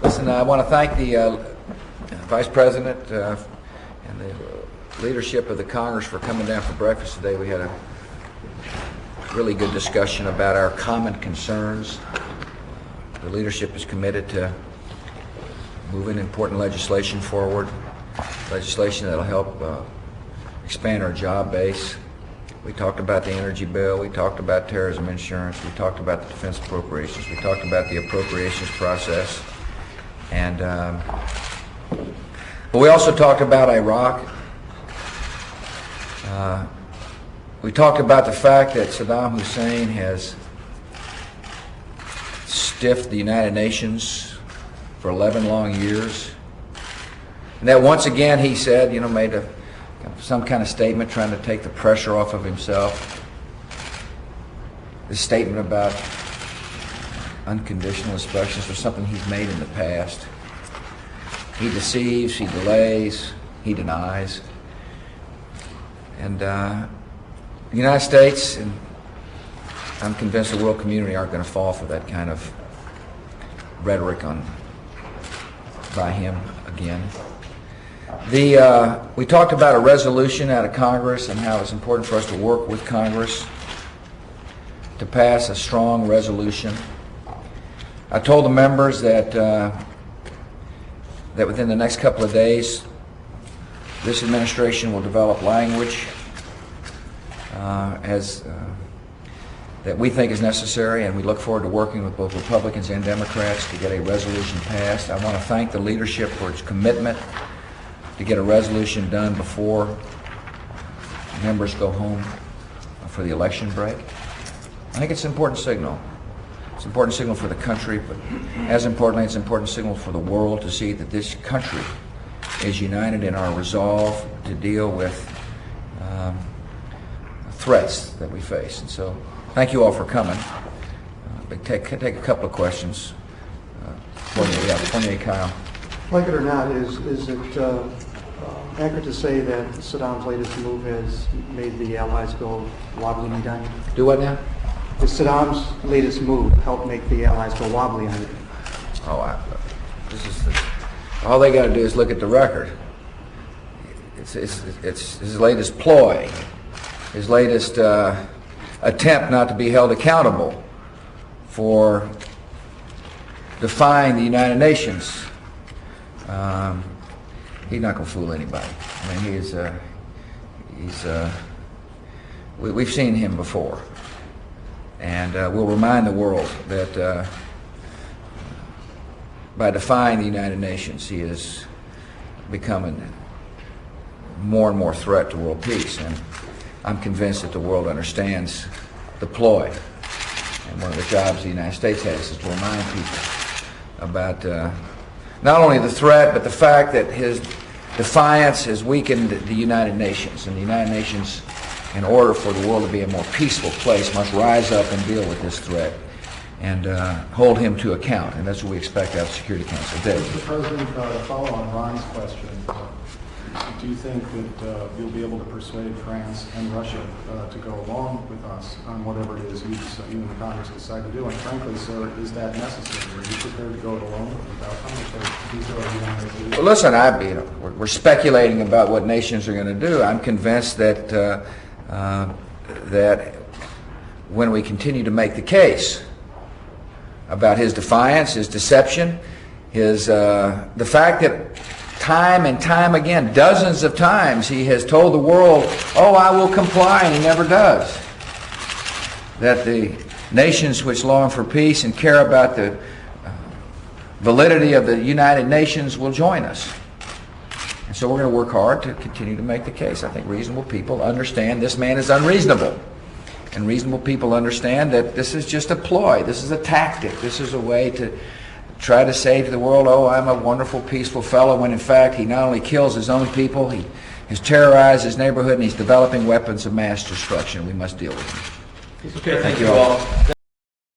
Listen, I want to thank the Vice President and the leadership of the Congress for coming down for breakfast today. We had a really good discussion about our common concerns. The leadership is committed to moving important legislation forward, legislation that will help expand our job base. We talked about the energy bill, we talked about terrorism insurance, we talked about the defense appropriations, we talked about the appropriations process, and but we also talked about Iraq. We talked about the fact that Saddam Hussein has stiffed the United Nations for 11 long years, and that once again he said, made some kind of statement trying to take the pressure off of himself. This statement about unconditional inspections was something he's made in the past. He deceives, he delays, he denies. And the United States, and I'm convinced the world community, aren't going to fall for that kind of rhetoric by him again. We talked about a resolution out of Congress and how it's important for us to work with Congress to pass a strong resolution. I told the members that that within the next couple of days, this administration will develop language that we think is necessary, and we look forward to working with both Republicans and Democrats to get a resolution passed. I want to thank the leadership for its commitment to get a resolution done before members go home for the election break. I think it's an important signal. It's an important signal for the country, but as importantly, it's an important signal for the world to see that this country is united in our resolve to deal with threats that we face. And so, thank you all for coming. Take a couple of questions. Kyle. Like it or not, is it accurate to say that Saddam's latest move has made the Allies go wobbly and dying? Do what now? Does Saddam's latest move help make the Allies go wobbly on it? All they got to do is look at the record. It's his latest ploy, his latest attempt not to be held accountable for defying the United Nations. He's not going to fool anybody. I mean, we've seen him before, and we'll remind the world that by defying the United Nations, he is becoming more and more threat to world peace. And I'm convinced that the world understands the ploy. And one of the jobs the United States has is to remind people about not only the threat, but the fact that his defiance has weakened the United Nations. And the United Nations, in order for the world to be a more peaceful place, must rise up and deal with this threat and hold him to account. And that's what we expect out of the Security Council. Dave. Mr. President, to follow on Ron's question, do you think that you'll be able to persuade France and Russia to go along with us on whatever it is you and the Congress decide to do? And frankly, sir, is that necessary? Are you prepared to go it alone without Congress? Well, listen, we're speculating about what nations are going to do. I'm convinced that that when we continue to make the case about his defiance, his deception, the fact that time and time again, dozens of times, he has told the world, "Oh, I will comply," and he never does. That the nations which long for peace and care about the validity of the United Nations will join us. And so we're going to work hard to continue to make the case. I think reasonable people understand this man is unreasonable. And reasonable people understand that this is just a ploy. This is a tactic. This is a way to try to say to the world, "Oh, I'm a wonderful, peaceful fellow," when in fact he not only kills his own people, he has terrorized his neighborhood, and he's developing weapons of mass destruction. We must deal with him. Okay, thank you all.